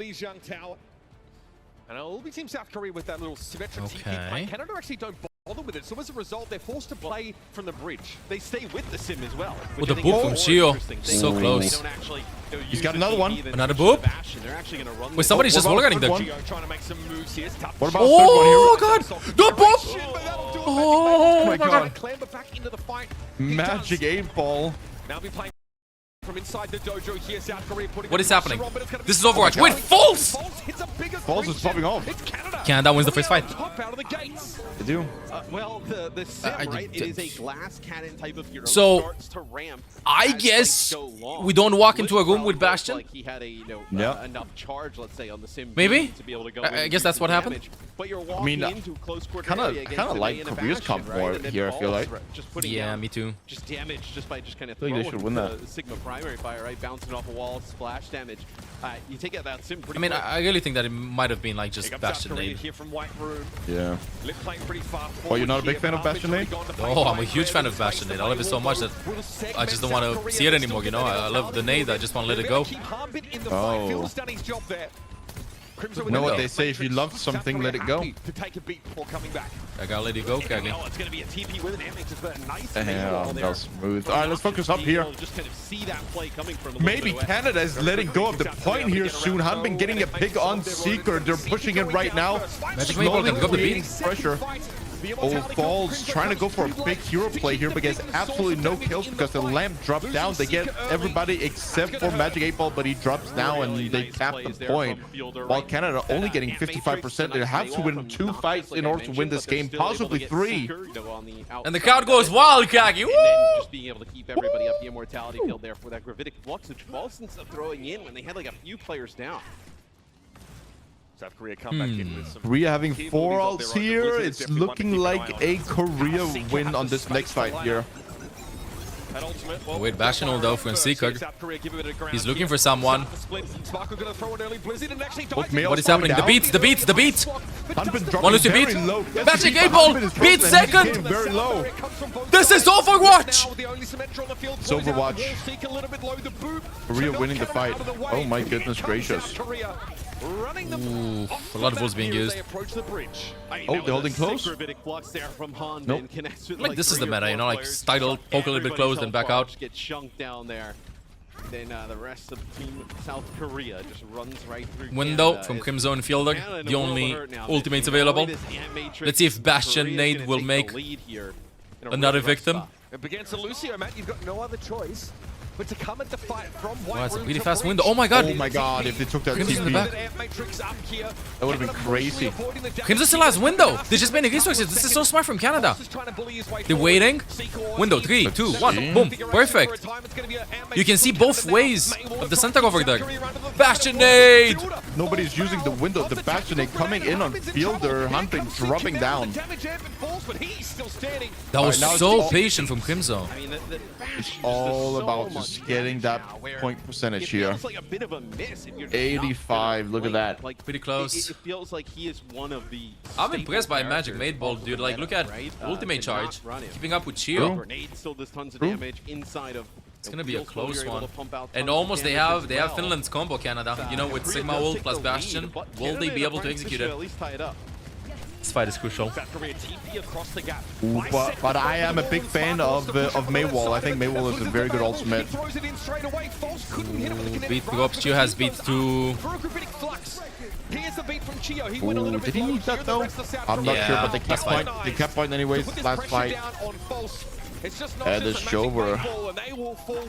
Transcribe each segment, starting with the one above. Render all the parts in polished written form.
Korea's young talent. And it'll be Team South Korea with that little Symmetra TP play. Canada actually don't bother with it, so as a result, they're forced to play from the bridge. They stay with the sim as well. With the boop from Chio. So close. He's got another one. Another boop? Wait, somebody's just wallgunning the... What about oh, God! The boop! Oh, my God. Back into the fight. Magic 8-ball. Now be playing from inside the dojo here, South Korea putting what is happening? This is Overwatch. Wait, False! False is popping off. Canada wins the first fight. They do. Well, the sim, right? It is a glass cannon type of hero. So, starts to ramp I guess we don't walk into a room with Bastion. Like he had a, enough charge, let's say, on the sim maybe? to be able to go I guess that's what happened. But you're I mean, into close kind of like Korea's comp more here, I feel like. Yeah, me too. Just damage just by kind of I think they should win that. Sigma primary fire, right? Bouncing off a wall, splash damage. You take out that sim pretty I mean, quick. I really think that it might have been like just Bastion nade. Here from White Room. Yeah. Lip playing pretty fast. Oh, you're not a big fan of Bastion nade? Oh, I'm a huge fan of Bastion nade. I love it so much that I just don't want to see it anymore, you know? I love the nade, I just want to let it go. Oh. You know what they say, if you love something, let it go. I gotta let it go, Kage. Yeah, that was smooth. Alright, let's focus up here. Maybe Canada is letting go of the point here soon. Hanbin getting a pick on Seeker. They're pushing it right now. Magic Maple can go the beat. Pressure. Oh, Falls trying to go for a big hero play here, but gets absolutely no kills because the lamp dropped down. They get everybody except for Magic 8-Ball, but he drops down and they cap the point. While Canada only getting 55%. They have to win 2 fights in order to win this game, possibly 3. And the crowd goes wild, Kage. Woo! Just being able to keep everybody up the immortality field there for that Gravitic Flux, which Boston's throwing in when they had like a few players down. South Korea come back in with some Korea having 4 ults here. It's looking like a Korea win on this next fight here. Oh, wait, Bastion will go for Seeker. He's looking for someone. What is happening? The beats, the beats, the beats! One lose to beat. Magic 8-Ball! Beat second! Very low. This is Overwatch! It's Overwatch. Korea winning the fight. Oh my goodness gracious. Ooh, a lot of ults being used. Oh, they're holding close? Nope. Like, this is the meta, you know, like, style, poke a little bit close, then back out. Get chunked down there. Then the rest of Team South Korea just runs right through Window Canada. from Crimson Fielder, the only ultimates available. Let's see if Bastion nade will make another victim. Against Lucio, Matt, you've got no other choice but to come at the fight from White Wow, it's a Room really to fast breach. window. Oh my god! Oh my god, if they took that Crimson in the TP, back. that would have been crazy. Crimson still has window! They just made a resources. This is so smart from Canada. They're waiting. Window, 3, 2, 1. Boom. Perfect. You can see both ways of the center over there. Bastion nade! Nobody's using the window. The Bastion coming in on Fielder, hunting, dropping down. That was so patient from Crimson. It's all about just getting that point percentage here. 85, look at that. Pretty close. It feels like he is one of the. I'm impressed by Magic 8-Ball, dude. Like, look at ultimate charge. Keeping up with Chio. Grenade still does tons of damage inside of. It's gonna be a close one. And almost they have Finland's combo, Canada. You know, with Sigma ult plus Bastion. Will they be able to execute it? This fight is crucial. Ooh, but I am a big fan of Maywall. I think Maywall is a very good ultimate. Ooh, beat drops. Chio has beat 2. Ooh, did he need that though? I'm not sure, but they kept point. They kept point anyways. Last fight. And it's over.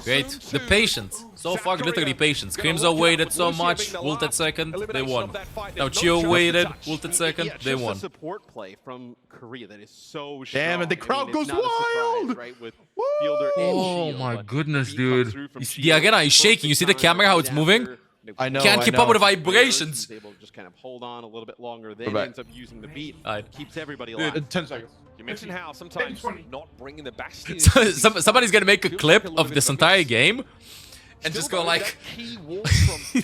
Great. The patience. So far, literally patience. Crimson waited so much. Ulted second. They won. Now Chio waited. Ulted second. They won. Support play from Korea that is so damn, and the crowd goes wild. Oh my goodness, dude. The arena is shaking. You see the camera, how it's moving? I know. Can't keep up with the vibrations. Able to just kind of hold on a little bit longer. Then ends up using the beat. Keeps everybody alive. 10 seconds. You mentioned how sometimes not bringing the Bastion. Somebody's gonna make a clip of this entire game and just go like,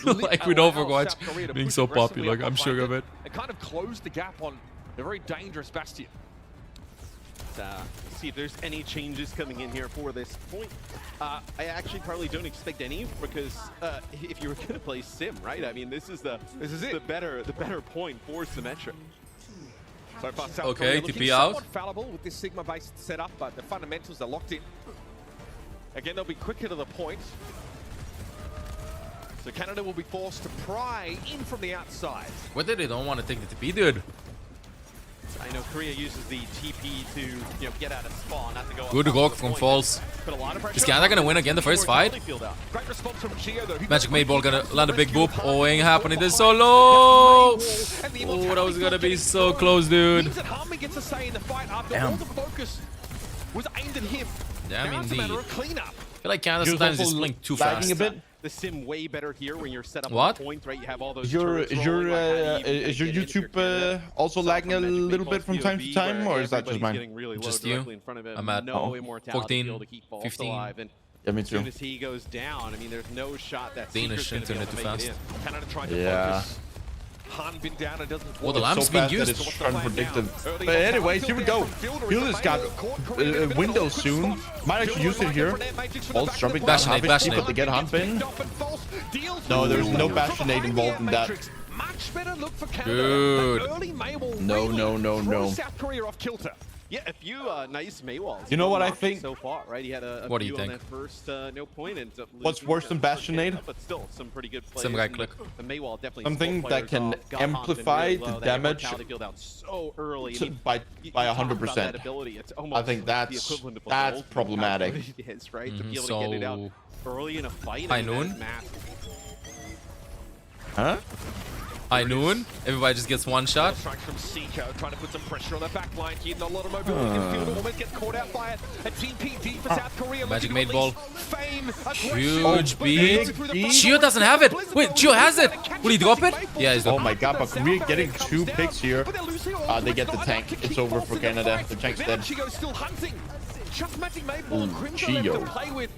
like with Overwatch being so popular. I'm sure of it. It kind of closed the gap on the very dangerous Bastion. see if there's any changes coming in here for this point. I actually probably don't expect any because if you were gonna play Sim, right? I mean, this is the better point for Symmetra. So far, South Okay, Korea TP out. somewhat fallible with this Sigma-based setup, but the fundamentals are locked in. Again, they'll be quicker to the point. So Canada will be forced to pry in from the outside. Whether they don't want to take the TP, dude. I know Korea uses the TP to get out of spawn, not to go. Good rock from Falls. Is Canada gonna win again the first fight? Great response from Gio, though. Magic Made Ball gonna land a big boop. Oh, ain't happening. This so low. Oh, that was gonna be so close, dude. Gets a say in the fight after Damn. all the focus was aimed at him. Damn, Now it's a indeed. matter of cleanup. I feel like Canada sometimes is playing too fast. a bit. The Sim way better here when you're set up What? on point, right? You have all those. Is your turrets rolling, like, how do you is your get in if you're YouTube Canada? also lagging a From Magic little Made bit from Ball's time to POV, time, where or is that just everybody's mine? getting really low Just you? directly in front of him. I'm at no immortality 14, to be able to keep False 15. alive, and Yeah, me as soon too. as he goes down, I mean, there's no shot that Danish Seeker's gonna be internet able too to make it fast. in. Canada trying to Yeah. focus. Han been down and doesn't. Oh, the work. lamp's So being fast that used. it's unpredictable. But anyways, here we go. Fielder's got window soon. Might actually use it here. False jumping down, Bastionate, Harvest, Bastionate. but they get Hunt in. No, there's no Bastionate involved in that. Much better look for Canada. Good. An early Maywall No, really no, no, throws no. South Korea off kilter. Yeah, a few nice Maywalls. You know what I unlocked think? So far, right? He had a What do you few on think? that first no point. And What's worse than Bastionade? But still, some pretty good plays. Some right and click. The Maywall definitely. Something split that can players off, got Hunt in amplify really the low. That damage immortality build out so early. I mean, by you talk about 100%. that ability, it's I almost think the that's equivalent of what the ultimate problematic. ability is, right? To be able So- to get it out early in a fight. High I mean, that is noon? massive. Huh? High noon. Everybody just gets one shot. Strikes from Seiko, trying to put some pressure on the back line here. Not a lot of mobility in the field. Almost gets caught out by a TPD for South Korea. Magic looking Made to Ball. release Fame, Huge but beat. through the front Gio door. doesn't have it. Blizzard Wait, will Gio has it. catch Will he drop it? Magic Made Yeah, he's Ball. Oh my god, but Korea getting South two Korea picks here. but they're losing all They the get the not tank. enough to It's keep over False for in the Canada. fight. The tank's Now dead. Chigo's still hunting. Just Magic Made Ball. Crimson left to Gio. play with.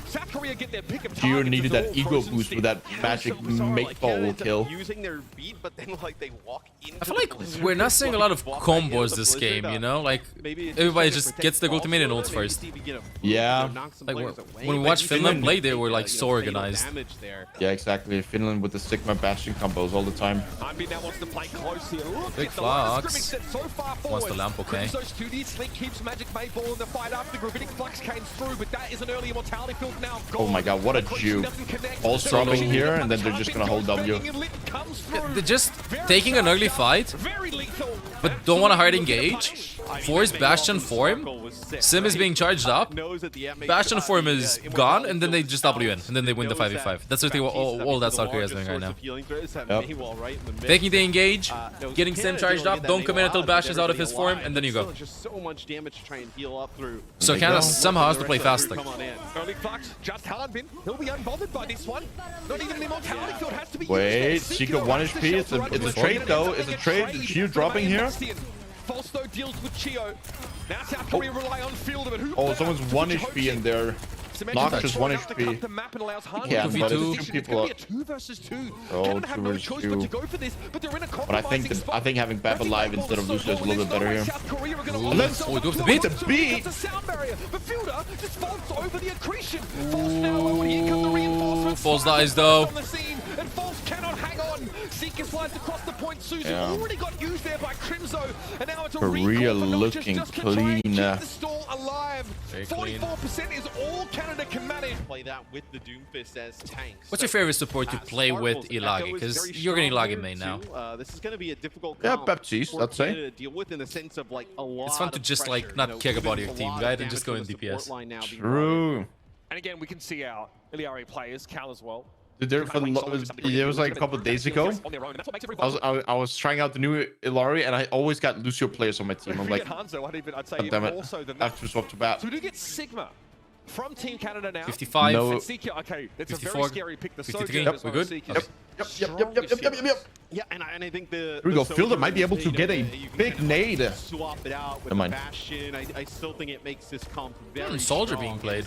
South Korea get their pick of Gio targets. needed It's that all ego frozen boost with that stick. magic So bizarre, make like, ball Canada will ends up kill. Using their beat, but then like they walk into I feel the like Blizzard, we're not seeing a lot of walk back into combos the this Blizzard, game, you know? Like, maybe it's everybody trying to just protect gets their False ultimate and a ults little bit, maybe first. see if you get a- Yeah. knock some Like, players when away, we but watched you Finland can play, make, they were, like, so fatal organized. damage there. Yeah, exactly. Finland with the Sigma Bastion combos all the time. Anbi now wants to play close here. Look Big at the line of Flux. scrimmage set so far Wants forward. the lamp, okay. Crimso's 2D Slick keeps Magic Made Ball in the fight after Gravitic Flux came through, but that is an early immortality field now. Oh my god, what a Accretion juke. doesn't connect. All They're dropping pushing here, it, and then they're just gonna hold W. Banging and Lit comes through. They're just Very taking an early fast. fight, Very lethal. but don't want to hard Absolutely engage. I mean, Force that Bastion Maywall for him. circle was sick, Sim is right? being charged up. Knows that the M Bastion for him the, is immortality gone, and then they builds just W in, out. and then they win the Knows 5v5. that That's what they Baptiste all that the South Korea is largest doing right source now. of healing threats, that Yep. Maywall, right in the mix. Taking the engage, No, getting Sim Canada's charged able to up, get don't that commit Maywall until out, Bash get is out of his everybody form, alive, and then you but go. still just so much damage to try and heal up through. So There you Canada go. somehow has to The play rest of the faster. crew come on in. Early Flux, just Hardbin. He'll be unbothered by this one. Not even the immortality field has to be Wait, used. Chico 1 has to HP. It's shelter a up. trade though. It's a trade. Gio dropping here. Bastion. False though deals with Chio. Now South Korea rely on Fielder, but who Oh, better someone's to 1 put HP your in hopes there. Symmetra Nox is 1 tries to HP. cut the map and allows Hardbin Yeah, to but two position. people It's gonna be a 2 versus 2. Oh, Canada have 2 no versus choice 2. but to go for this, but they're in a But I compromising think spot. having Bab alive instead of Lucio is a little bit better here. South Korea are gonna Ooh, hold let's- themselves oh, he goes up to beat. to The beat. a sound barrier, but Fielder just vaults over the accretion. False now over. Here come the reinforcements. False Fire dies, though. on the scene, and False cannot hang on. Seeker slides across the point. Susan Yeah. already got used there by Crimzo, and now it's a Korea recall for Noctis looking just to try and keep clean. the stall alive. Very clean. 44% is all Canada can manage. Play that with the Doomfist as tanks. What's your favorite support to play with Ilagi? Because you're getting Ilagi main now. This is going to be a difficult Yeah, comp Baptiste, for I'd say. Canada to deal with in the sense of like a lot. It's fun to of just, like, pressure, not you know, care about losing your a team, lot of right? And damage just go from in the support DPS. line now being True. And again, we can see our Iliari players, Cal as well. There was like a couple of days ago. I was trying out the new Ilari, and I always got Lucio players on my team. I'm like, Hanzo, I'd say God damn even it. more so than I that. have to swap to Bat. So we do get Sigma from Team Canada now. 55. No. And Seeker, okay, it's a 54, very scary pick. The 53. Sojourn Yep, as we're well as good. Seeker. Yep. Yeah, and I think the. Here we go. the Fielder might be able Sojourn, to get a you know, you can big kind of, like, nade. Swap it out with Never mind. Bastion. I still think it makes this comp very Soldier strong. being played.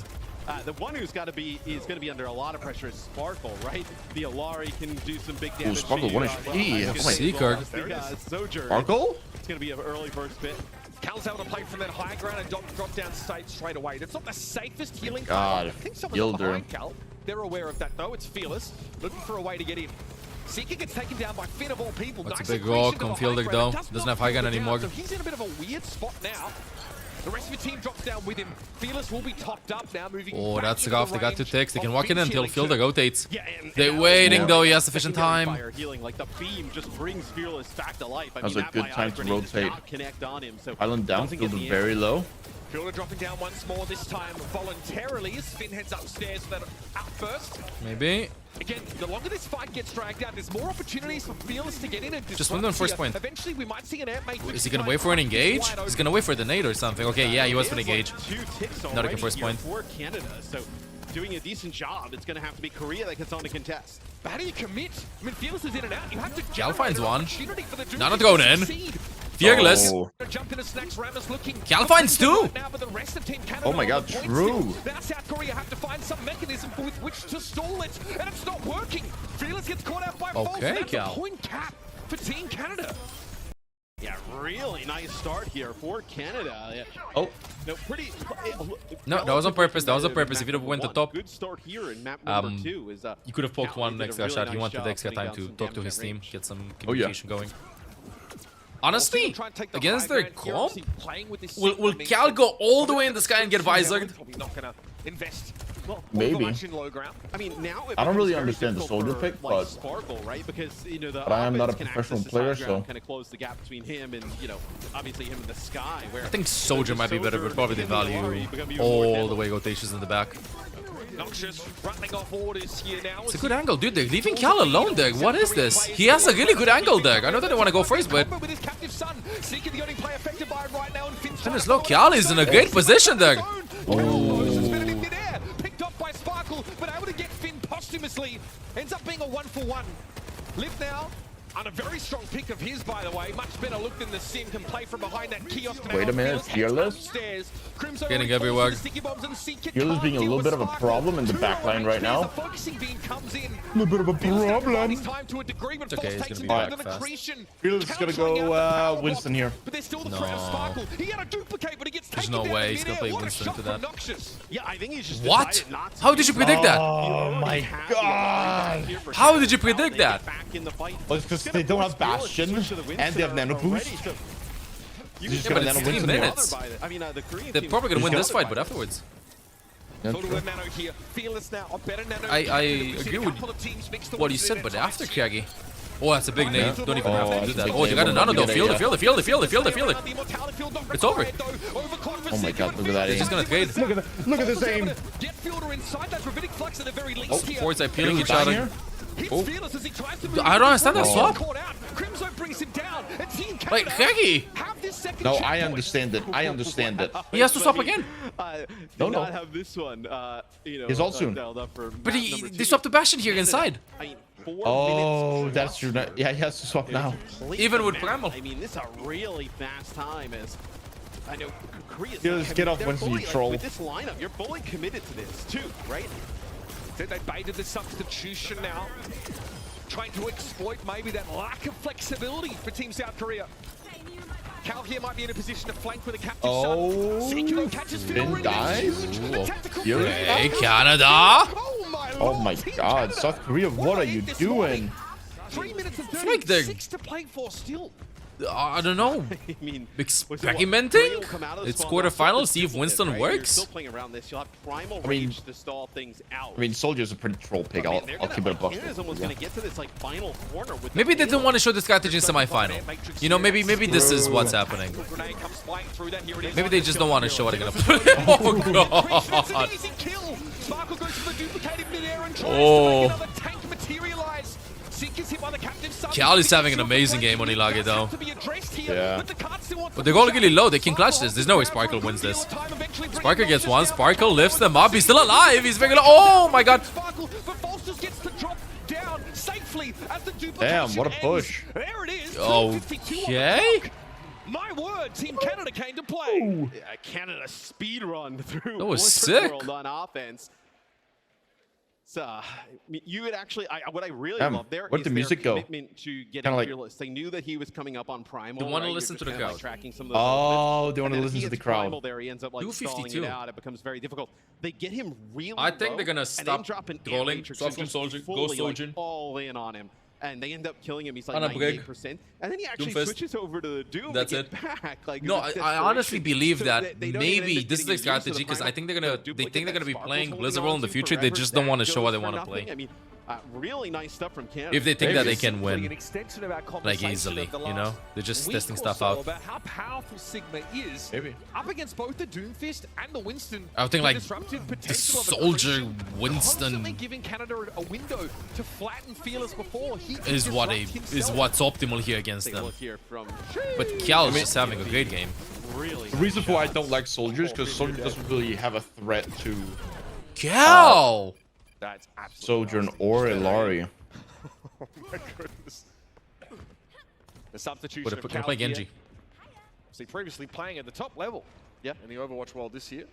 The one who's got to be is going to be under a lot of pressure is Sparkle, right? The Alari can do some big damage. Sparkle, to you, 1 HP. well, Oh my- Seeker. Sojourn. Sparkle? It's going to be an early first bit. Cal's able to play from that high ground and drop down state straight away. That's not the safest healing. God, I think someone's Gilder. behind Cal. They're aware of that though. It's Fearless looking for a way to get in. Seeker gets taken down by Finn of all people. That's nice a big accretion rock to on the Fielder high though. ground. Doesn't have high gun Down, anymore. So he's in a bit of a weird spot now. The rest of the team drops down with him. Fearless will be topped up now, moving. Oh, back that's into rough. the They got 2 range ticks. They can of walk in Finn's until healing Fielder too. rotates. Yeah, and They're that waiting was though. He has sufficient secondary time. fire healing, like the beam just brings Fearless back to life. I That was mean, a good that time to grenade does rotate. not connect on him, so Island down, doesn't get Fielder the very low. Fielder dropping down once more, this time voluntarily as Finn heads upstairs for that outburst. Maybe. Again, the longer this fight gets dragged out, there's more opportunities for Fearless to get in and Just win on first point. Eventually, we might see an amp matrix. Is he gonna wait for an engage? He's gonna wait for the nade or something. Okay, yeah, he was for an engage. 2 ticks Not a already good first here point. for Canada, so doing a decent job. It's going to have to be Korea that gets on to contest. But how do you commit? I mean, Fearless is in and out. You have to Cal finds generate an one. opportunity for the dude Nano to thrown in. succeed. Fearless. Oh. Jump into Snacks, Ramus looking. Cal finds 2. Now, but the rest of Team Canada Oh my on God, the point true. still. Now South Korea have to find some mechanism with which to stall it, and it's not working. Fearless gets caught out by False, Okay, and that's Cal. a point cap for Team Canada. Yeah, really nice start here for Canada. Yeah. Oh, No, pretty. No, that was on purpose. That was on purpose. If you'd have went to top, Good start here in map number 2 is you could have poked Cal one did a extra really shot. He nice wanted job the extra putting time down to some talk to damage his at team, range. get some Oh, yeah. communication going. Honestly, Try and take the against high their ground here, comp, obviously playing with this will momentum. Cal go all the way in the sky and get visored? Probably not gonna invest. Well, Maybe. Overwatch in low ground. I mean, now it I don't becomes really very understand the difficult soldier for, pick, like, but- Sparkle, right? Because you know the But I am not a offense can professional access this player, high ground, so- kind of close the gap between him and obviously him in the sky. Where I think Soldier might be better, but probably the value all the way rotations in the back. Noxious running off orders here now. It's a good angle, dude. They're leaving Cal alone there. What is this? He has a really good angle there. I know that they want to go first, but with his captive son, Seeker the only player affected by it right now, and Finn's Finn is low. Cal is in a great position there. Suspended in midair, picked up by Sparkle, but able to get Finn posthumously. Ends up being a 1-for-1. Live now. On a very strong pick of his, by the way. Much better look than the Sim can play from behind that kiosk. Wait a minute, Fearless? Getting everywhere. Fearless being a little bit of a problem in the back line right now. Focusing beam comes in. A little bit of a problem. Time to a degree, but It's okay, False he's takes gonna him be down back to fast. Fearless is gonna go Winston here. But there's still the threat of No. Sparkle. He had a duplicate, but he gets There's taken no down way in he's gonna midair. play What a Winston shot into from that. Noxious. Yeah, I think he's just What? decided not to. How did you predict that? Oh my God. How did you predict that? Well, it's because they don't have Bastion and they have Nanoboost. Just Yeah, but gonna it's Nano 3 Winston minutes. the Korean They're team probably gonna He's win got- this fight, but afterwards. That's Total true. with Nano here. Fearless now. A better Nano. I We've seen agree a with couple of teams mix the what you wins said, in but their after times. Craggy. Oh, that's a big nade. Don't even have to do that's that. a Oh, big you got a nade. nano though. Yeah, Feel it, yeah. feel it, feel it, feel it, feel it, feel it. The immortality field not It's over. required, though. Overclocked for Oh my Seeker, God, but look at that Finn aim. He's gonna trade. Look at this aim. Get Fielder inside that Gravitic Flux at the very least Oh, here. Fortnite peeling each Down other. here. Hits Oh. Fearless as he tries to move. I don't understand that He's swap. caught out. Crimzo brings him down. And Team Like, Canada Craggy. have this second No, I checkpoint. understand it. I understand it. He has to swap again. Do No, no. not have this one. He's all soon. dialed up for But map he number they 2. swapped the Bastion here inside. I mean, 4 Oh, minutes that's true. Yeah, he has to swap now. Even with Bramble. I mean, this is a really fast time as I know Korea's Just get off they're Winston, you fully, troll. With this lineup, you're fully committed to this too, right? They baited the substitution now. Trying to exploit maybe that lack of flexibility for Team South Korea. Cal here might be in a position to flank with a captive Oh, son. Seeker catches Finn Finn already. dies? Huge. Ooh. The tactical You're- play. Hey, Canada. Oh my Team God, Canada. South Korea, what are you this doing? morning? 3 minutes and like they're- 36 to play for still. I don't know. I mean, Experimenting? It's quarterfinals. See if Winston You're works. still playing around this. You'll have primal I mean- rage to stall things out. I mean, Soldier's a pretty troll pig. I'll keep it a buck. Canada's almost gonna get to this like final corner with Maybe they didn't want to show the strategy in semifinal. You know, maybe this is what's happening. Grenade comes flying through that. Here it is. Maybe they just don't want to show what they're gonna play. Oh That's an God. easy kill. Sparkle goes for the duplicated midair and tries Oh. to make another tank materialize. Seeker's hit by the captive son. Cal is having an amazing game on Ilage though. Yeah. But they're going really low. They can clutch this. There's no way Sparkle wins this. Sparkle gets one. Sparkle lifts them up. He's still alive. He's very low. Oh my God. Sparkle, but Falsters gets to drop down safely as the duplication Damn, what a push. ends. There it is. Okay. My word, Team Canada came to play. Canada speed run through. That was Blizzard sick. World on offense. You would actually, what I really love there where'd is the their music go? commitment to getting Kinda like- Fearless. They knew that he was coming up on Primal. They wanna right? listen You're to just the kinda, crowd. like, tracking some of those Oh, elements. they want to And then listen he to the hits crowd. Primal there, he ends up like stalling 252. it out. It becomes very difficult. They get him really I think low, they're gonna and stop then drop an trolling, Matrix swap and from just Soldier, go fully, Soldier. Like, all in on him. And they end up killing him. He's like On a brig. 98%. And then he actually Doomfist. switches over to the Doom That's to it. get back. Like, No, with I honestly desperation. believe So that they don't even end maybe up this is getting their used to the strategy because I Primal. think they're The gonna duplicate be that Sparkle's playing holding Blizzard World in the onto future. They forever, just don't want to Stack show what they goes want for to play. nothing. I mean, really nice stuff from Canada. If they think that they Maybe. can An win, extension of our like conversation easily, of the you last know, they're just week testing or stuff so out. about how powerful Sigma is Maybe. up against both the Doomfist and the Winston. I would think, The like, disruptive the potential of Soldier, aggression, Winston constantly giving Canada a window to flatten Fearless before he can is what disrupt is himself. what's optimal here against Take a them. look here from But Cal is just having a great game. really. The reason why I don't like Soldiers because Soldier doesn't really have a threat to Cal! That's absolutely Sojourn nasty. or Ilari. Oh my goodness. The substitution Would of have Cal play here. Genji. See, previously playing at the top level in the Overwatch world this year.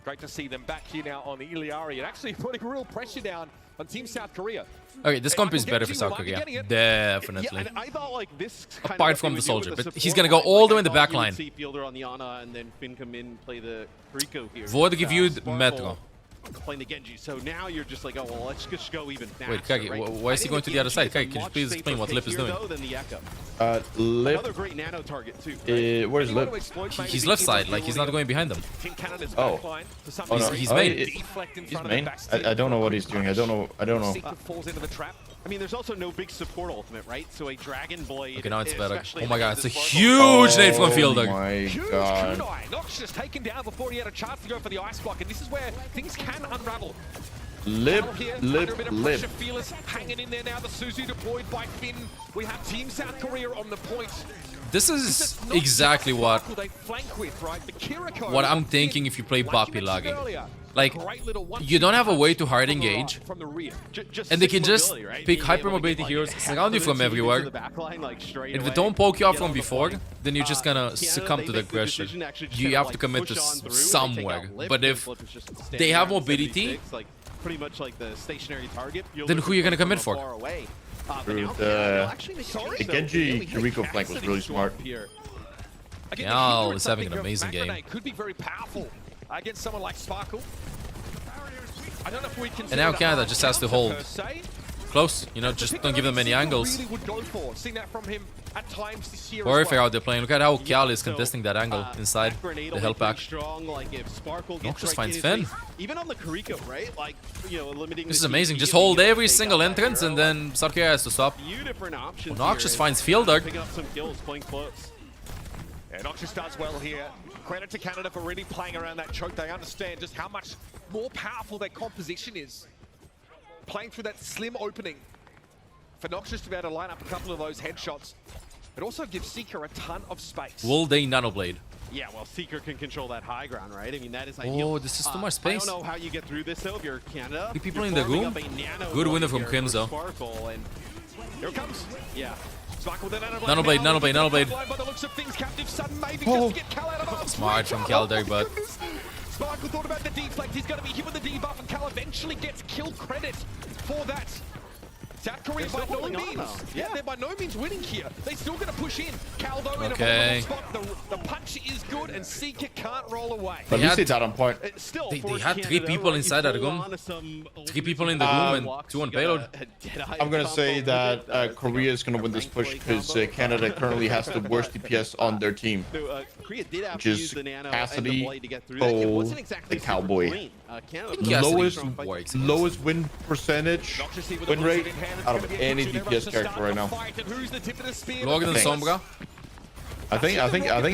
Great to see them back here now on the Iliari and actually putting real pressure down on Team South Korea. Okay, this comp is better for Genji South might be Korea. getting it. Definitely. Yeah, and I thought like this kind Apart of from what the they would do Soldier, with but the he's support gonna go line, all the way like, in the I back thought you would line. see Fielder on the Ana and then Finn come in, play the Rico here. Vord reviewed Sparkle Metro. playing the Genji. So now you're just like, oh well, let's just go even faster. Wait, Kagi, right? why is I he think going to the other Genji side? is a Kagi, can you much please explain safer what pick Lip is here, doing? though, than the Echo. Lip. Another great nano target too. Where's You want to Lip? exploit maybe He's the left side, like he's not going behind them. Team Canada's Oh. backline to some Oh no, degree. He's oh, main. Deflect in He's front of main. the Bastion. I don't know what he's doing. I don't know. Seeker falls into the trap. I mean, there's also no big support ultimate, right? So a Dragon Blade. Okay, now it's better. especially Oh my god, it's a against huge nade from Oh Fielder. my Huge god. kunai. Nox just taken down before he had a chance to go for the ice block, and this is where things can unravel. Lip, Cal here, lip, under a bit of lip. pressure, Fearless hanging in there now. The Suzu deployed by Finn. We have Team South Korea on the point. This is exactly what They flank with, right? The Kiriko I'm thinking if you play like Bapi you mentioned lagging. earlier, Like, great little one-two you don't have a way punch to hard from the engage. right, from the rear. And they can sick just mobility, right? pick Being hyper able to mobility get, heroes, like, surround you half from of the team everywhere. into the back line, like, straight And if they away, don't poke you out get from on the before, point. then you're just gonna Canada, succumb they to the make the aggression. decision to actually just You kinda, have like, to commit push to on through. They take somewhere. out Lip, But because if Lip is just standing they have around mobility, 76, like, pretty much like the stationary target. You'll then lose who are you gonna from commit far for? away. But Through now the- they'll actually make a choice, the though. Genji Really hit Kiriko flank was Cassidy really swap smart. here. Again, Cal the hero is having an something of amazing game. Magnet could be very powerful against someone like Sparkle. I don't know if we can. And now Canada just has to hold. Se, Close, you know, just don't give them any angles. Really would go for. Seen that from him at times this year. Perfect as well. how they're playing. Look at how Cal is So, contesting that angle inside grenade the will help be pretty back. Strong, like if Sparkle gets Nox just right in finds his Finn. face, even on the Kariko, right? Like, you know, limiting. This is the amazing. TP, Just being hold able to every take single out that entrance and hero. then South Korea has to stop. Few different options. Well, Nox here, just finds and Fielder. picking up some kills, playing close. Yeah, Noxus does well here. Credit to Canada for really playing around that choke. They understand just how much more powerful their composition is. Playing through that slim opening. For Noxus to be able to line up a couple of those headshots. It also gives Seeker a ton of space. Will they Nanoblade? Yeah, well, Seeker can control that high ground, right? I mean, that is ideal. Oh, this is too much space. I don't know how you get through this, though, if you're Canada. 3 people You're in the forming room. up a nano Good run winner from here Crims, for though. Sparkle, and Here it comes. yeah. Sparkle with the Nanoblade, now. Nanoblade, Nanoblade. By the looks of things, Captive Sudden maybe Oh. just to get Cal out of harm's Smart way. from Cal there, my but- goodness. Sparkle thought about the deflect. He's going to be hit with the debuff, and Cal eventually gets kill credit for that. South Korea They're by still no holding on, means. though. Yeah, Yeah. they're by no means winning here. They're still going to push in. Cal, though, in a Okay. vulnerable spot. The punch is good, and Seeker can't roll away. But at They least had- it's out on point. Still, They for had 3 Canada, people right, inside you that hold room. on to some 3 people in the room and blocks, 2 on you got payload. a Deadeye I'm gonna combo say with that it, like Korea is gonna win this push because Canada currently has the worst DPS on their team. No, Korea did have Which to is use the nano Cassidy, and the blade to get through that. It Cole, wasn't exactly the super Cowboy. clean. Canada Cassidy Lowest, works. lowest win percentage, Noxus here with win the rate blizzard in hand. It's out gonna of be a any good DPS to character start right the now. fight, and who's the tip of the spear? Longer than Thanks. Sombra. I think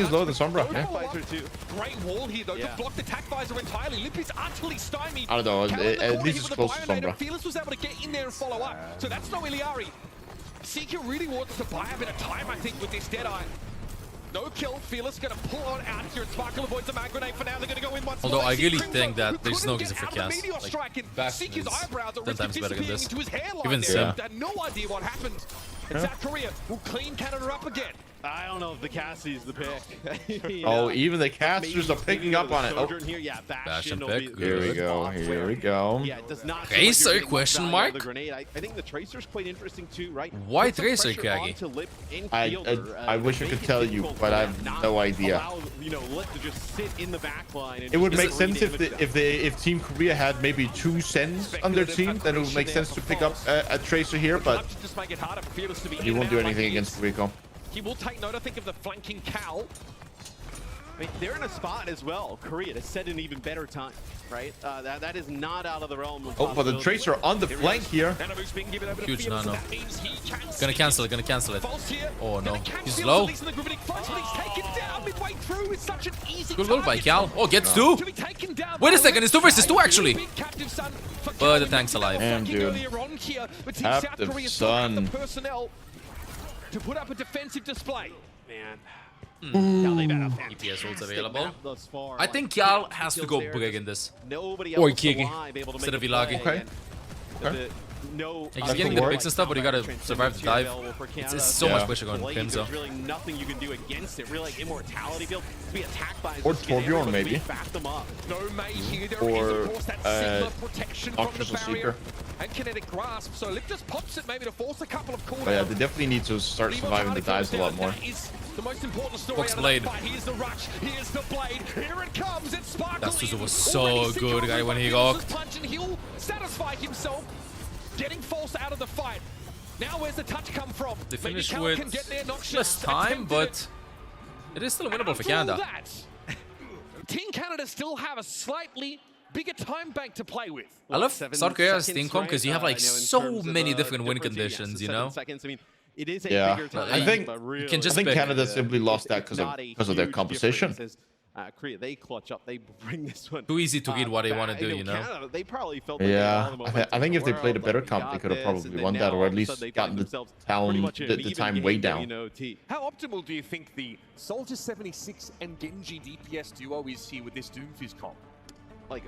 it's lower than Sombra. Yeah. Visor too. Great wall here, though, Yeah. to block the attack visor entirely. Lip is utterly stymied. I don't know. Cal in the At corner least here it's with close the to Bionator. Sombra. Fearless was able to get in there and follow up. So that's no Iliari. Seeker really wants to buy a bit of time, I think, with this Deadeye. No kill. Fearless going to pull on out here, and Sparkle avoids the mag grenade for now. They're going to go in once Although more. I They see really Crimson, think that who there's couldn't no get reason for out of the Cass. meteor Like, strike, and Bastion Seeker's is eyebrows are 10 times better than disappearing this. into his hairline Even there. Sim. Had no idea what happened. And South Korea will clean Canada up again. I don't know if the Cassie's the pick. Oh, even the casters are picking up on it. Oh. Here, yeah, Bastion will pick, be- good. Here we go. Here we go. Yeah, it does not seem like Tracer, you're getting much question value out of mark? the grenade. I think the Tracer's quite interesting too, right? Why Put some Tracer, pressure Kagi? onto Lip and I Fielder, wish I they could can tell take you, both but I of them, have not no idea. Allow, Lip to just sit in the back line. And It would just make sense if re-damage them. if Team Korea had maybe 2 Sens on their team, then it would make sense to pick up a Tracer here, but just make it harder for Fearless to be he won't do anything against Rico. He will take note, I think, of the flanking Cal. I mean, they're in a spot as well, Korea, to set an even better time, right? That is not out of the realm of Oh, but the possibility. Tracer on the flank here. Nanoboost being given over to Huge Fearless, so nano. that means he can Gonna see cancel it, gonna cancel it. False here. Oh no, Gonna catch he's Fearless, low. at least in the Gravitic Flux, but he's taken down midway through. It's such an easy Good roll by target Cal. Oh, gets 2. to be taken down Wait a by second, it's 2 versus 2 Lip. actually. Big captive son for But Cal. the tank's alive. Damn, Flanking dude. earlier on here, but Team Captive South Korea still have the son. personnel to put up a defensive display. Man. Hmm. They've had a EPS ults fantastic available. map thus far. I Like, think keeping Cal up has to skills go there, big just in this. Nobody Or else Kiki, alive able to instead make of a Ilagi. play, Okay. and no, He's That getting could the work. picks and stuff, but you gotta survive the dive. It's so Yeah. much pressure going Blade, Crimzo. there's really nothing you can do against it. Really, like immortality build to be attacked by. Or this kid, Torbjorn, everybody maybe. back them up. No mage here. There Or, is, of course, that Sigma protection from the Noxious barrier Seeker. and kinetic grasp. So Lip just pops it maybe to force a couple of cooldowns. But yeah, they definitely need to start surviving the dives a lot more. That is the most important story Fox out of Blade. that fight. Here's the rush. Here's the blade. Here it comes. It's sparkling. That Suzu was so good, guy, when he got. Punch, and he'll satisfy himself. Getting false out of the fight. Now where's the touch come from? They Maybe finished Cal with can get there, Noxious less time, attempted but it is still winnable for after all Canada. that, Team Canada still have a slightly bigger time bank to play with. I love 7 South Korea's seconds, team comp because you have like I know in so terms of, many different win difference, yeah, conditions, so you 7 know? seconds. I mean, it is a Yeah, bigger time, I think but you can I just think pick. Canada simply lost that it's not a because of their huge composition. difference as, Korea, they clutch up, they bring this one. Too easy to read what they want to back. do, you know? Canada, they probably felt like Yeah, they had all the I think if they momentum played a in the better world, comp, like, they we could have got this, probably and won then that, now or all at of a least sudden they gotten find the themselves town, pretty much in an the even time game, way you down. know, T. How optimal do you think the Soldier 76 and Genji DPS duo is here with this Doomfist comp? Like,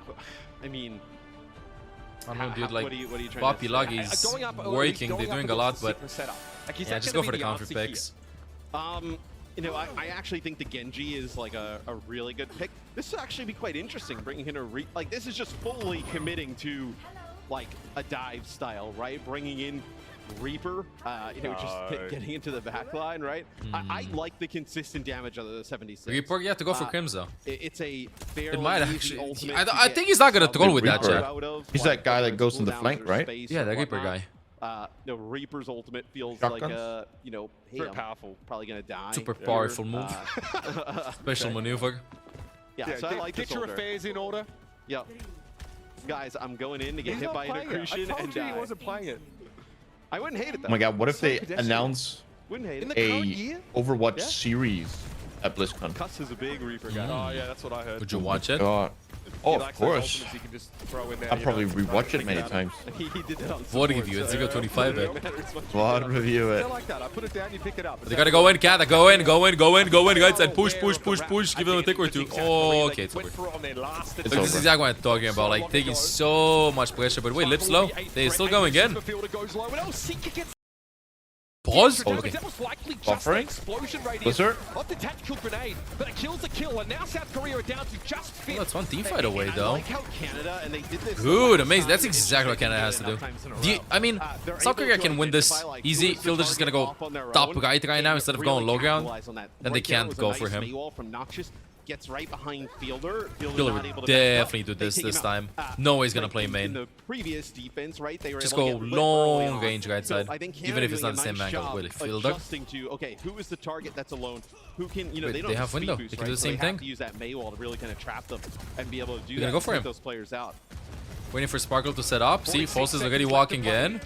I mean, I don't know, dude, what like, are you trying to Poppy say? Luggy's Going up, working, they're going up doing a against lot, the but Sigma setup. Like, is yeah, that just gonna go for be the counter answer here? picks. You know, I actually think the Genji is like a really good pick. This would actually be quite interesting, bringing in like this is just fully committing to like a dive style, right? Bringing in Reaper, you know, just getting into the back line, right? I like the consistent damage of the 76. Reaper, you have to go for Crimzo. It's a fairly It might easy actually. ultimate I to think get he's not gonna some troll with that, Reaper. chat. out of, He's like, that guy that goes in the cooldowns flank, or right? space Yeah, or the Reaper whatnot. guy. No, Reaper's ultimate feels Shotguns? like a, you know, hey, Very I'm powerful. probably gonna die. Super here. powerful move. Special maneuver. Yeah, so I like get this your order. affairs in order. Yep. Guys, I'm going in to get He's hit not by an playing it. I accretion told and you he die. wasn't playing it. I wouldn't hate it though. Oh my god, what if So they pedestrian. announce Wouldn't hate In it. the current a year? Overwatch Yeah. series at BlizzCon? Cuss is a big Reaper guy. Oh yeah, that's what I heard. Would you watch it? God. Oh, He of likes those course. ultimates he can just throw in there, I'll you probably know, rewatch it think many about times. He did that on What support, review? It's so 0.25 it bit. matters much What more. review I it? like that. I put it down, you pick it up. They gotta go in, Canada. Go in, guys, and push. Give them a tick or two. Oh, okay, it's over. Went for it on their last It's Look, this over. is exactly what I'm talking about. Like, taking so much pressure. But wait, Lip's low. They're still going in. Pause? Oh, Okay. okay. That was likely just Buffering? an explosion radius Visor? of the tactical grenade, but it kills the kill, and now South Korea are down to just Well, fit. that's one team fight away, I though. like how Canada, and they did this Good, last amazing. time, That's they exactly what did Canada it has to do. enough times in a row. I mean, They're South able Korea to can win this identify, like, easy. who is the Fielder's just gonna target go off on their top own, right now and instead of really going low ground. capitalize on that. Then they Right there can't was a go nice for him. Maywall from Noxious. Gets right behind Fielder. Fielder not would able to back up. definitely do They this take this him time. out. No way he's gonna Like play in main. the previous defense, right? They were Just able to go get Lip early long on. range right So side. I think Even Canada if it's doing not the a same nice angle job with Fielder. adjusting to, okay, who is the target that's alone? Who can, you know, Wait, they don't they have speed window. boost, They can right? do the So same they have thing. to use that Maywall to really kind of trap them and be able to do You're that gonna go to for take him. those players out. Waiting for Sparkle to set up. See, 46 False is already seconds left to walking play. in.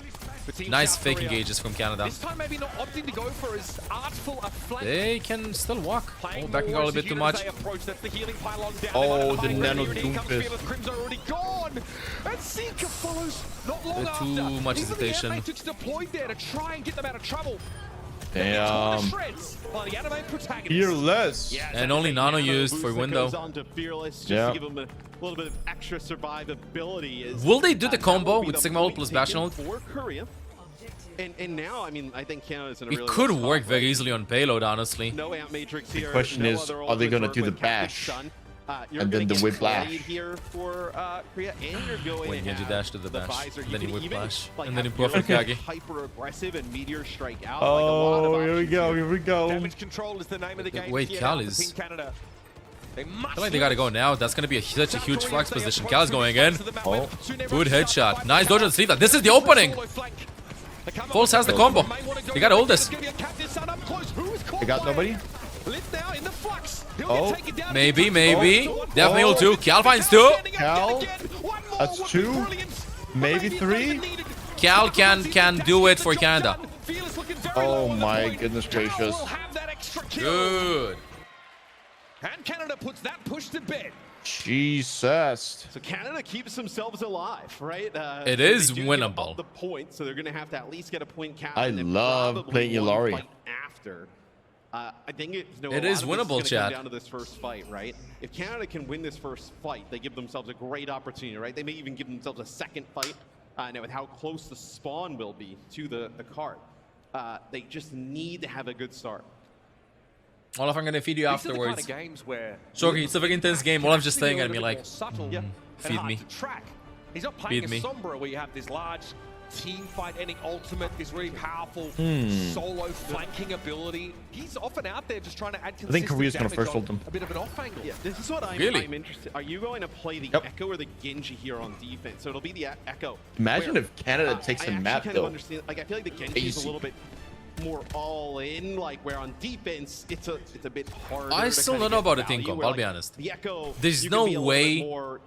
For Team Nice South fake Korea. engages from Canada. This time maybe not opting to go for as artful a flank. They can still walk. Playing Oh, backing more out a as bit too unit much. as they approach. That's the healing pylon down. Oh, They might have the high ground Nano here, and here comes Doomfist. Fearless. Crimson already gone. And Seeker follows not long Bit after. too much Even hesitation. The Matrix deployed there to try and get them out of trouble. Damn. Shreds by the anime protagonist. Fearless. Yeah, And only Nano used boost for that window. goes on to Fearless just Yeah. to give him a little bit of extra survivability. Will they do the that combo will be with the Sigma ult point plus taken Bastion ult? for Korea. And now, I mean, I think Canada's in a It really could rough spot, work right? very easily on payload, honestly. No amp matrix here. question no is, other are they gonna ultimate do the with Captain bash? Sun. And You're then gonna the get whiplash? played here for Korea, and you're going When to Genji have dash to the bash, Visor. then he can even, whiplash, like, and then he have perfect Euro Kage. hyper aggressive and meteor strike out. Oh, here we go, here we go. Damage control is the name of the game. Wait, here Cal now for is- Team Canada. They must I feel like they gotta go now. That's gonna be such a huge flex position. Cal's going in. Oh, good headshot. Nice dodge and sleep that. This is the opening. False has the combo. They gotta hold this. They got nobody? Oh, Maybe. They have Mail too. Cal finds two. Cal, that's two, maybe three. Cal can do it for Canada. Oh my goodness gracious. Good. And Canada puts that push to bed. Jesus. So Canada keeps themselves alive, right? It so is they do give winnable. up the point, so they're going to have to at least get a point count. I and then love probably playing one Illari. fight after. I think It a is lot of this winnable, gonna Chad. come down to this first fight, right? If Canada can win this first fight, they give themselves a great opportunity, right? They may even give themselves a second fight. Now, with how close the spawn will be to the cart, they just need to have a good start. Olaf, I'm gonna feed you These are the kind afterwards. of games where Sorry, it's a very intense game. Olaf's just staying at me like, subtle Yeah. and feed hard me. to track. He's not playing Feed a me. Sombra where you have this large team fight ending ultimate, this really powerful solo flanking ability. He's often out there just trying to add consistent Korea's gonna damage first on ult him. a bit of an off angle. Yeah, this is what I'm Really? interested. Are you going to play the Yep. Echo or the Genji here on defense? So it'll be the Echo. Imagine where, if Canada takes I a actually map kind though. of understand. Like I feel like the Genji is a Easy. little bit more all in. Like where on defense, it's a bit harder. I to still kinda don't know get about the value, Tinko, where, I'll be like, honest. The Echo. There's you can no be a little way bit more,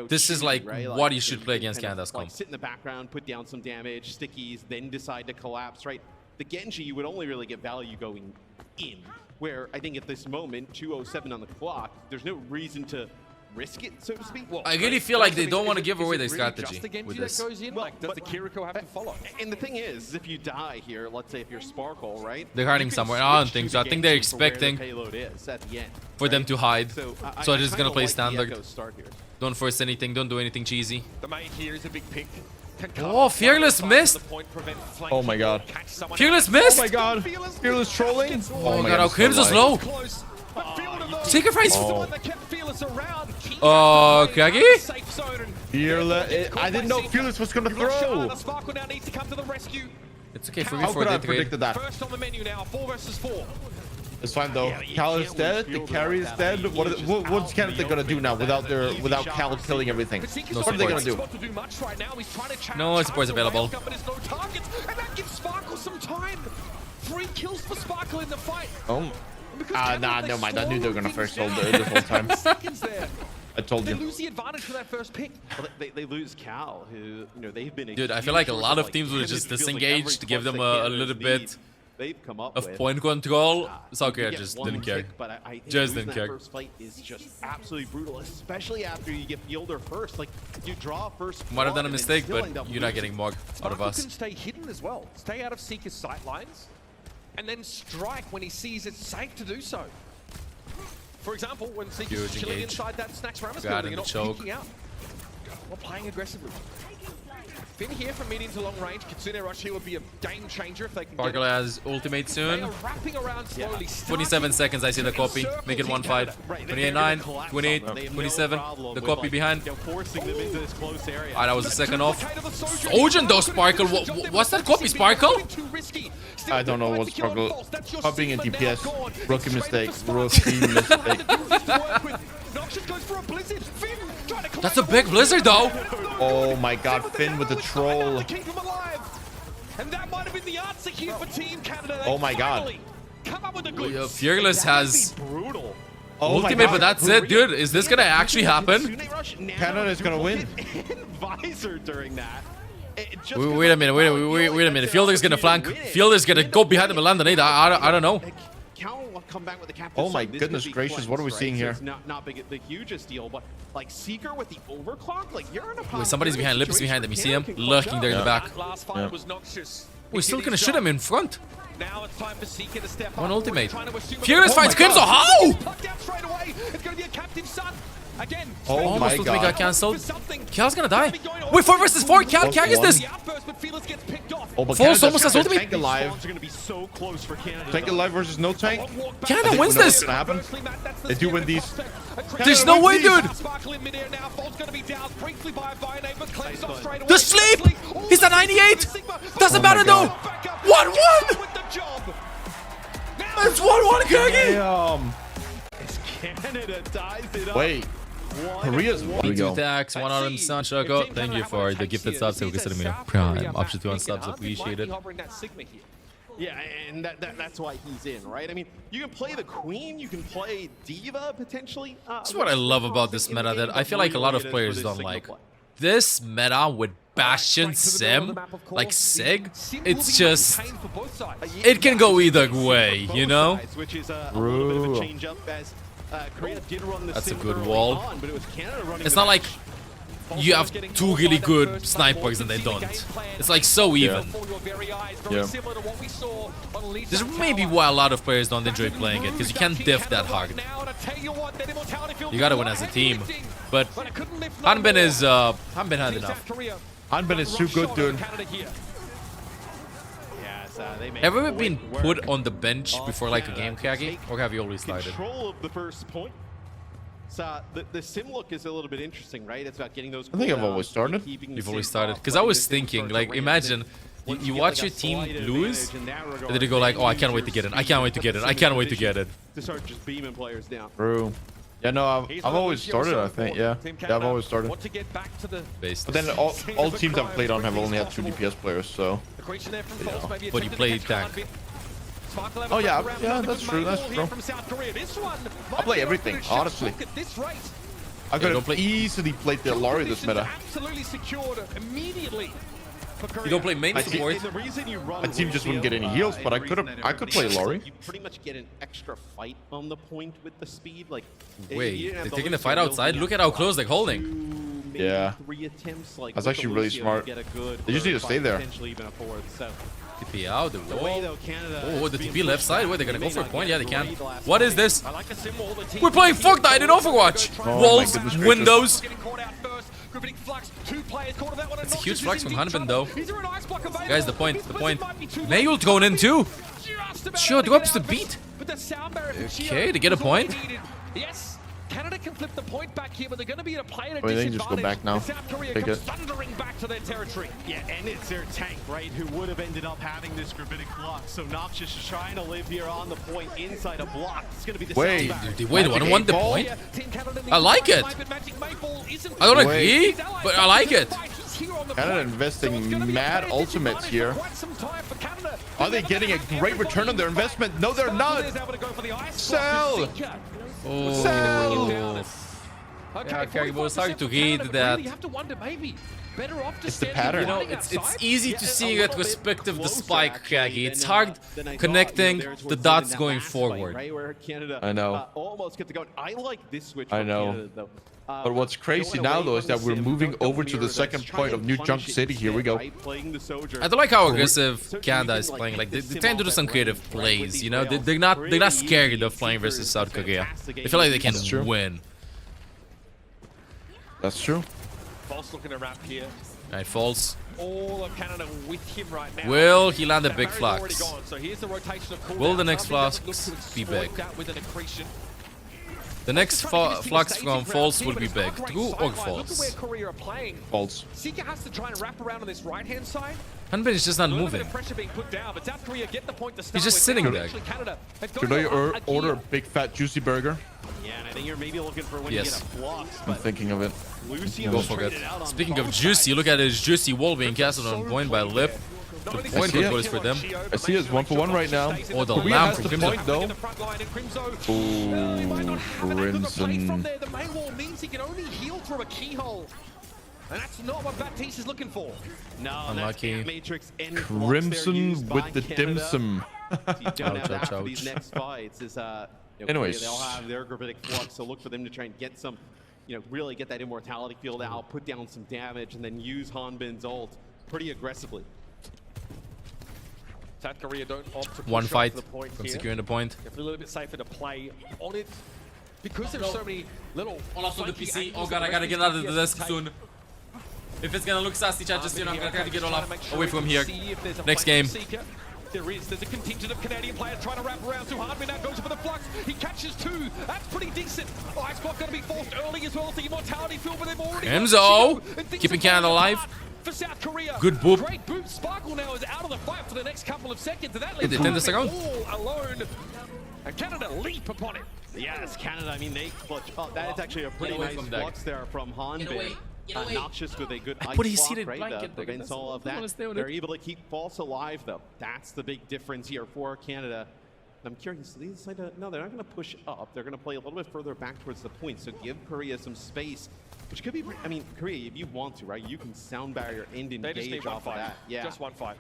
this is choosy, like right? what you so should play can against kind of, Canada's like comp. sit in the background, put down some damage, stickies, then decide to collapse. Right. The Genji, you would only really get value going in. Where I think at this moment, 2:07 on the clock, there's no reason to risk it, so to speak. Well, I really feel like they don't want to Is give it away their really strategy just the Genji with that this. goes in? Well, Like, does the but- Kiriko have to follow? And the thing is, if you die here, let's say if you're Sparkle, right? They're hiding you can somewhere. I don't switch think to so. I the think they're Genji for where the expecting payload is at the end, for them right? to hide. So So I'm I just gonna kinda play like the standard. Echo start here. Don't force anything. Don't do anything cheesy. The mate here is a big pick. Oh, Fearless missed. Oh my god. Fearless missed. Oh my god. Fearless trolling. Oh my god, how Crim's is low. Sacrifice. Kage? Fearless. I didn't know Fearless was gonna throw. Sparkle now needs to come to the rescue. It's okay for me How for could I the have trade. predicted that? First on the menu now, 4 versus 4. It's fine though. Yeah, you Cal can't is dead. lose The field carry is like dead. that. What's Canada gonna do now without Cal killing everything? No What are they gonna supports. do? No supports available. But there's no targets, and that gives Sparkle some time. 3 kills for Sparkle in the fight. Oh. Nah, never mind. I knew they were gonna first hold this whole time. Seconds there. I told They you. lose the advantage for that first pick. Well, they lose Cal, who they've been. Dude, I feel like a lot of teams will just disengage to give them a little bit they've come up of with. point control. South You Korea get just one didn't care. kick, but I think Just losing didn't that care. First fight is just absolutely brutal, especially after you get fielder first. Like you draw first. Might have done a and then mistake, still but end up you're not losing. getting more out of Sparkle us. can stay hidden as well. Stay out of Seeker's sight lines, and then strike when he sees it's safe to do so. For example, when Seeker's Huge chilling engage. inside that Snacks Ramus Got building him, and not choke. peeking out. While playing aggressively. Finn here from medium to long range. Kitsune Rush here would be a game changer if they can Sparkle get it. has ultimate They soon. are wrapping around slowly. 27 seconds, I see the copy. Make it 1-5. Right, 28-9, they're gonna collapse 28, on them. They have no 27. problem The with, copy like, behind. forcing them into this close area. Alright, that was the second off. Sojourn though, Sparkle. What's that copy, Sparkle? I don't know what Sparkle. Copying a DPS. Rookie mistake. Rookie mistake. That's a big blizzard though. Oh my god, Finn with the troll. And that might have been the answer here for Team Canada. Oh my god. Come up with the goods. Fearless has Brutal. Oh my ultimate, god. but that's it, dude. Is this gonna actually happen? Canada is gonna win. Visor during that. Wait a minute, wait a minute. Fielder's gonna flank. Fielder's gonna go behind him and land the nade. I don't know. Cal will come back with the captain. Oh my This goodness could be gracious, what are we flex, seeing right? here? So it's not the hugest deal, but like Seeker with the overclock, like you're in a. Wait, somebody's you're in a behind. Lips situation behind him. where You see him? Canada can Lurking clutch there in up. the back. That last fight was noxious. We're still gonna shoot him in front. Now it's time for Seeker to step One up. ultimate. Trying to assume Fearless a- fights my Crimzo. God. How? Plucked out straight away. It's going to be a captive son. Again. Oh Almost my ultimate got god. cancelled. For something. Cal's gonna die. Wait, 4 versus 4. Cal is this? The outburst, but Felix gets picked off. Oh, but False Canada's almost has got ultimate. Tank alive. Spawns are going to be so close for Canada. Tank though. alive versus no tank. Canada think wins we know this. what's gonna happen. They do win these. There's no way, dude. The sleep. He's at 98. Doesn't matter though. 1-1. It's 1-1, Kagi. Damn. Canada ties it up. Wait. Korea's one. Here we go. Tax, 1 on Sun Choco. Thank you for the gifted subs. Have a good me. Prime. Option 2 on subs. Appreciated. Yeah, and that's why he's in, right? I mean, you can play the Queen, you can play Diva potentially. That's what I love about this meta that I feel like a lot of players don't like. This meta with Bastion, Sim, like Sig, it's just, it can go either way, you know? Which is a little bit of a change up as Korea did run the That's a Sim good early wall. on, but it was Canada running It's the not like match. you have two really good snipers and they don't. It's like so even. Yeah. This may be why a lot of players don't enjoy playing it, because you can't diff that hard. You gotta win as a team. But Hanbin is, Hanbin had enough. Hanbin is too good, dude. Have you ever been put on the bench before like a game, Kagi? Or have you always started? Control of the first point. So the sim look is a little bit interesting, right? It's about getting those. I think I've always started. You've always started. Because I was thinking, like, imagine you watch your team lose, and then you go like, oh, I can't wait to get in. I can't wait to get in. I can't wait to get in. To start just beaming players down. True. Yeah, no, I've always started, I think. Yeah, I've always started. Based. But then all teams I've played on have only had 2 DPS players, so. But you play tank. Oh yeah, yeah, that's true. That's true. I play everything, honestly. I could have easily played the Lari this meta. You don't play main support. My team just wouldn't get any heals, but I could play Lari. You pretty much get an extra fight on the point with the speed. Like, Wait, they're taking the fight outside? Look at how close they're holding. Yeah. 3 attempts, like, That's actually really smart. They just need to stay there. TP out, the wall. way, though, Canada Oh, the TP left side? Wait, they're gonna go for a point? Yeah, they can. Great last What is this? We're We're playing Fortnite in Overwatch! Oh, Walls, my goodness gracious. windows. Gravitic Flux, 2 players caught on that one. It's a huge flex from Hanbin though. Is there an ice block available? Guys, the point, the point. Might be too late. Mayul's going in too. Just about Sure, to drops get the out. beat. But the sound barrier from Okay, Chio to get a was all they point. needed. Yes, Canada can flip the point back here, but they're going to be in a play at a Well, they can just go disadvantage. back now. And South Korea Take comes it. thundering back to their territory. Yeah, and it's their tank, right, who would have ended up having this Gravitic Flux. So Noxious is trying to live here on the point inside a block. It's going to be the Wait. sound barrier. Dude, wait, I don't want the Ball? point. Yeah, Team Canada needs I like to it. fight, but Magic Mayfall isn't I don't Wait. agree, His allies but I back like to the it. fight. He's here on the Canada point. investing So it's gonna be a mad great ultimates disadvantage here. for quite some time for Canada. Are they getting a great return on their investment? No, they're not. Sell. Oh. Yeah, Kagi, but it's hard to read that. You have to wonder, maybe better off It's the just pattern. You know, it's easy to see in retrospective the spike, Kagi. It's hard connecting the dots going forward. Right, where Canada, I know. almost get to go. I like this switch. I from know. Canada, though. But what's crazy now, though, is that we're moving over to the second point of New Junk City. Here we go. I don't like how aggressive Canada is playing. Like they tend to do some creative plays. You know, they're not scared of playing versus South Korea. They feel like they can That's true. win. That's true. False looking to wrap here. Right, false. All of Canada with him right now. Will he land a That big barrier's already flux? gone, so here's the rotation of Will the cooldowns. next Something that flux looks to be exploit big? that with an accretion. The next flux from false will be big. True or Look at where false? Korea are playing. False. Sika has to try and wrap around on this right-hand side. Hanbin is just not A little bit moving. of pressure being put down, but South Korea get the point to start just with. sitting Now, there. actually, Canada have got Should to I go up order a again. big fat juicy burger? Yeah, and I think you're maybe looking for when Yes. you get a Flux. I'm But thinking of it. Lucian Go was for it. traded out on Speaking of both juicy, sides. look at his juicy wall being casted on point by Lip. The point see it. control is for them. I see it's 1-for-1 right now. Oh, the Korea lamp has from the Crimson. point, though. Crimson. The main wall means he can only heal through a keyhole. And that's not what Baptiste is looking for. No, Unlucky. that's Matrix and Flux there Crimson used with by the Canada. dim sum. You don't have Ouch, that for ouch, these ouch. next fights. Is Anyways. they'll have their Gravitic Flux, so look for them to try and get some, really get that immortality field out, put down some damage, and then use Hanbin's ult pretty aggressively. South Korea don't opt to push One up fight to the point from here. securing the point. Definitely a little bit safer to play on it. Because there's so many little... All off on the funky PC. Oh angles god, that I gotta the get rest out of the teams desk can soon. take. If it's gonna look sassy, chat, just, you know, I'm gonna try to get all away from here. Next game. There's a contingent of Canadian players trying to wrap around too hard. Now goes for the flux. He catches two. That's pretty decent. Iceblock going to be forced early as well. The immortality field, but they've already. Enzo keeping Canada alive. For South Korea. Good boop. Great boop. Sparkle now is out of the fight for the next couple of seconds. And that leaves Did they turn this around? all alone. And Canada leap upon it. Yes, Canada, I mean, they clutch up. That is actually a pretty away nice from that. flux there from Hanbin. Noxious with a good ice put his block, seated right? blanket there. Prevents all of that. They're able to keep False alive, though. That's the big difference here for Canada. I'm curious, do they decide to, no, they're not going to push up. They're going to play a little bit further back towards the point. So give Korea some space, which could be, I mean, Korea, if you want to, right, you can sound barrier and engage They just need off of that. Yeah. Just one fight.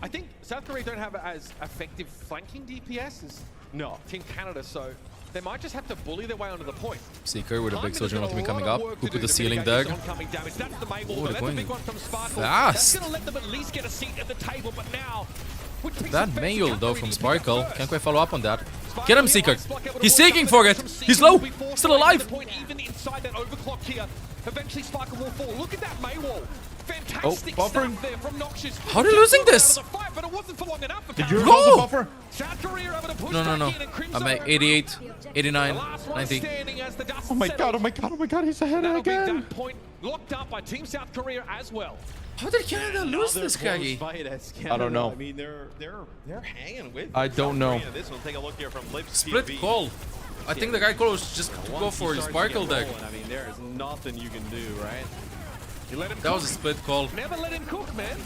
I think South Korea don't have as effective flanking DPS as Team Canada, so they might just have to bully their way onto the point. Seeker with a big soldier ultimate coming up. Who put the ceiling there? Oh, they're going fast. That's going to let them at least get a seat at the table, but now that Mayul though from Sparkle. Can't quite follow up on that. Get him, Seeker. He's seeking for it. He's low. Still alive. Even inside that overclock here. Eventually Sparkle will fall. Look at that Maywall. Fantastic stuff there from Noxious. How are they losing this? But it wasn't for long enough. Did you recall the buffer? South Korea able to push No. I'm at 88, 89, 90. Oh my god, he's ahead again. That point locked up by Team South Korea as well. How did Canada lose this, Kagi? I don't know. I mean, they're hanging with. I don't know. This one, take a look here from Lips Split TV. call. I think the guy close just to go for his Sparkle deck. I mean, there is nothing you can do, right? You let him That was a split call. Never let him cook, man.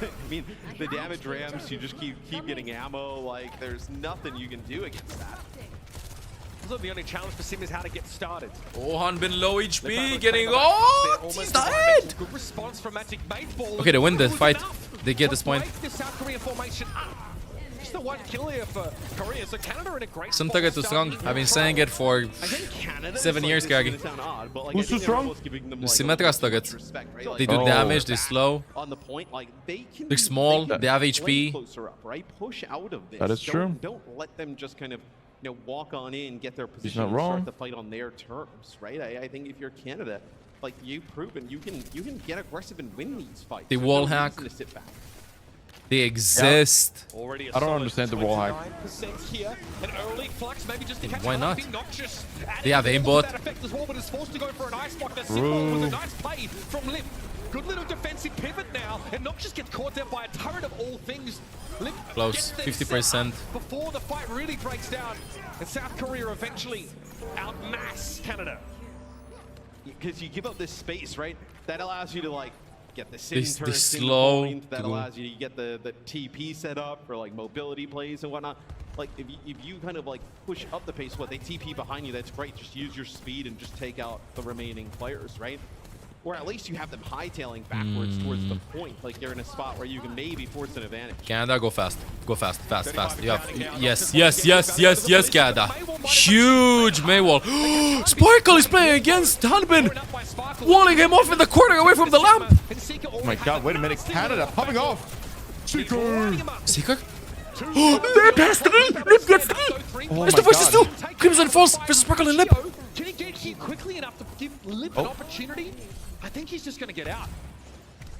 I mean, the damage ramps, you just keep getting ammo. Like, there's nothing you can do against that. The only challenge for Sim is how to get started. Oh, Hanbin low HP, getting he's dead. Good response from Magic Mateball. Okay, they win the fight. They get this point. The South Korean formation up. Just the one kill here for Korea. So Canada in a great spot. Symmetra too strong. I've been saying it for 7 years, Kagi. Who's too strong? The Symmetra targets. They do damage, they're slow. On the point, like they're small, they have HP. Push out of this. That is true. Don't let them just kind of, you know, walk on in, get their position, and start the fight on their terms, right? I think if you're Canada, like you've proven, you can get aggressive and win these fights. They wall hack. To sit back. They exist. I don't understand the wall hack. Here. An early flux, maybe just to catch why not? Noxious. They have aimbot. That effect as well, but is forced to go for an ice block. That Symbol was a nice play from Lip. Good little defensive pivot now, and Noxious gets caught out by a turret of all things. Lip Close, 50%. Before the fight really breaks down, and South Korea eventually outmass Canada. Because you give up this space, right? That allows you to like get the They turret slow point. That allows you to get the TP set up for like mobility plays and whatnot. Like if you kind of like push up the pace, they TP behind you, that's great. Just use your speed and just take out the remaining players, right? Or at least you have them hightailing backwards towards the point. Like you're in a spot where you can maybe force an advantage. Canada, go fast. Go fast. You have, yes, Canada. Huge Maywall. Sparkle is playing against Hanbin. Walling him off in the corner away from the lamp. Oh my god, wait a minute. Canada popping off. Seeker? They passed 3! Lip gets 3! Oh It's the versus 2! Crimson Falls versus Sparkle and Lip. Can he get here quickly enough to give Lip an opportunity? I think he's just going to get out.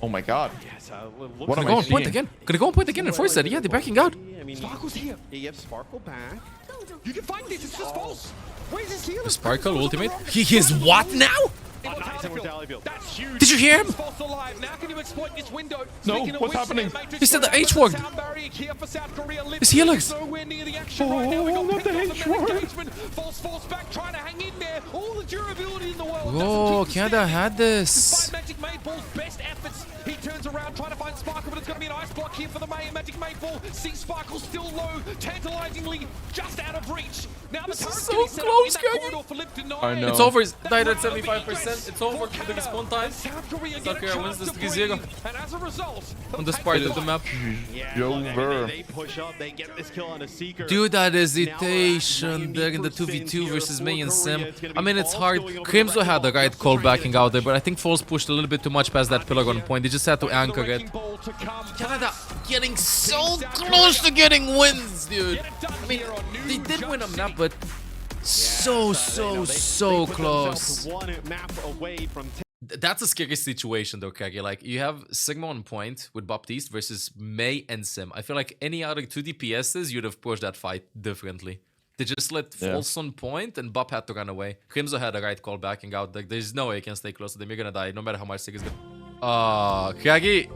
Oh my god. What am Gonna go I on point seeing? again. Gonna go on point again and force that. Yeah, they're backing out. I mean, Sparkle's here. you have Sparkle back. You can fight this. It's just false. Where's his healer? Sparkle ultimate. He is what now? That's huge. Did you hear him? False alive. Now can you exploit this window? No, what's happening? He said the H-word. His healers. Nowhere near the action right now. We got not the picked off H-word. engagement. False back, trying to hang in there. All the durability in the world. Oh, Canada had this. Despite Magic Mateball's best efforts, he turns around trying to find Sparkle, but it's going to be an ice block here for the Magic Mateball. See Sparkle still low, tantalizingly just out of reach. Now the turret's so getting set up close, in that Kagi. corridor for Lip to know. I know. It's over. It's died at 75%. It's over for the respawn time. South Korea South Korea wins this 3-0. and as a result, On this part of the map. Jover. They push up, they get this kill on a Seeker. Dude, that hesitation there in the 2v2 versus me and Sim. I mean, it's hard. Crimson had the right call backing out there, but I think Falls pushed a little bit too much past that pillar on point. They just had to anchor it. Canada getting so close to getting wins, dude. I mean, they did win a map, but So close. One map away from That's a scary situation though, Kage. Like, you have Sigma on point with Baptiste versus May and Sim. I feel like any other 2 DPSs, you'd have pushed that fight differently. They just let False on point and Bap had to run away. Crimzo had a right call backing out. Like, there's no way you can stay close to them. You're gonna die no matter how much Sig is gonna... Kage.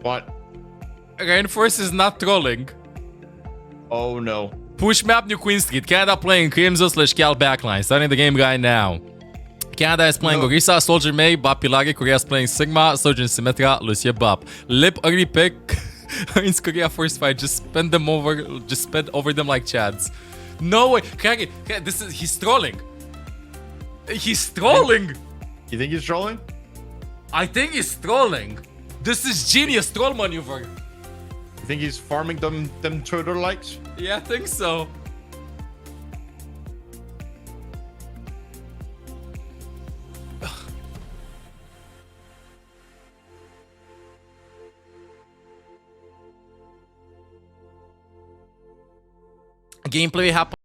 What? Reinforce is not trolling. Oh no. Push map New Queen Street. Canada playing Crimzo/Cal backline. Starting the game right now. Canada is playing Orisa, Soldier May, Bap Pilari. Korea is playing Sigma, Soldier Symmetra, Lucia Bap. Lip early pick. Against Korea first fight. Just spend them over. Just spend over them like Chads. No way. Kage, this is... He's trolling. He's trolling. You think he's trolling? I think he's trolling. This is genius troll maneuver. You think he's farming them Twitter likes? Yeah, I think so. Gameplay happened.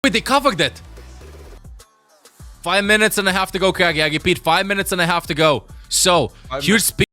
Wait, they covered it. 5 minutes and a half to go, Kage. I repeat, 5 minutes and a half to go. So, huge speed.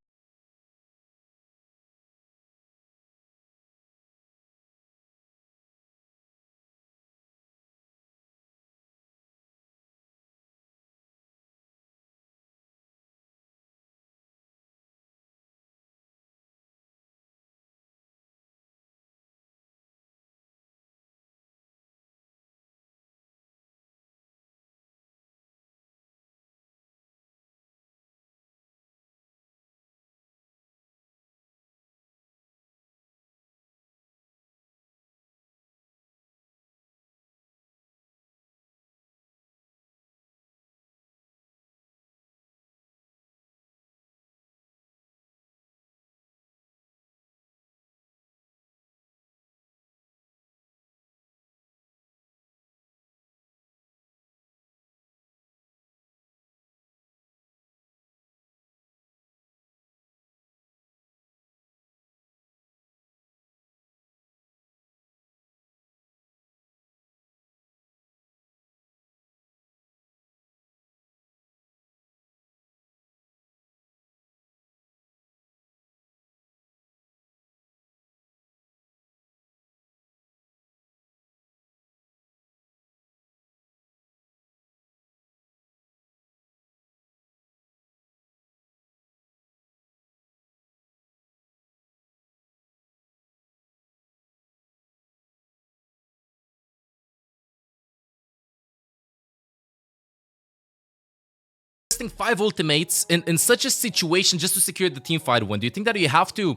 Investing 5 ultimates in such a situation just to secure the team fight win. Do you think that you have to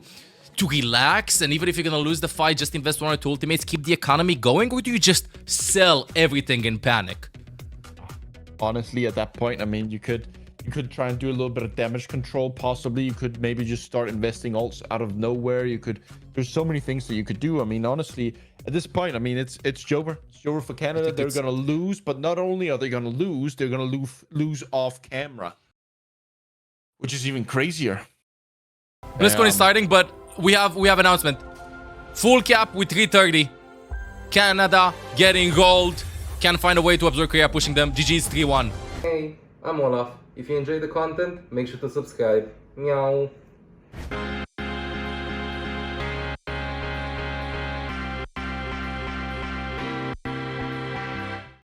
relax, and even if you're gonna lose the fight, just invest 1 or 2 ultimates, keep the economy going, or do you just sell everything in panic? Honestly, at that point, I mean, you could You could try and do a little bit of damage control, possibly. You could maybe just start investing ults out of nowhere. You could... There's so many things that you could do. I mean, honestly, at this point, I mean, it's Jover. It's Jover for Canada. They're going to lose, but not only are they going to lose, they're going to lose off camera, which is even crazier. BlizzCon is starting, but we have announcement. Full cap with 330. Canada getting gold. Can't find a way to absorb Korea, pushing them. GG's 3-1. Hey, I'm Olaf. If you enjoy the content, make sure to subscribe. Meow.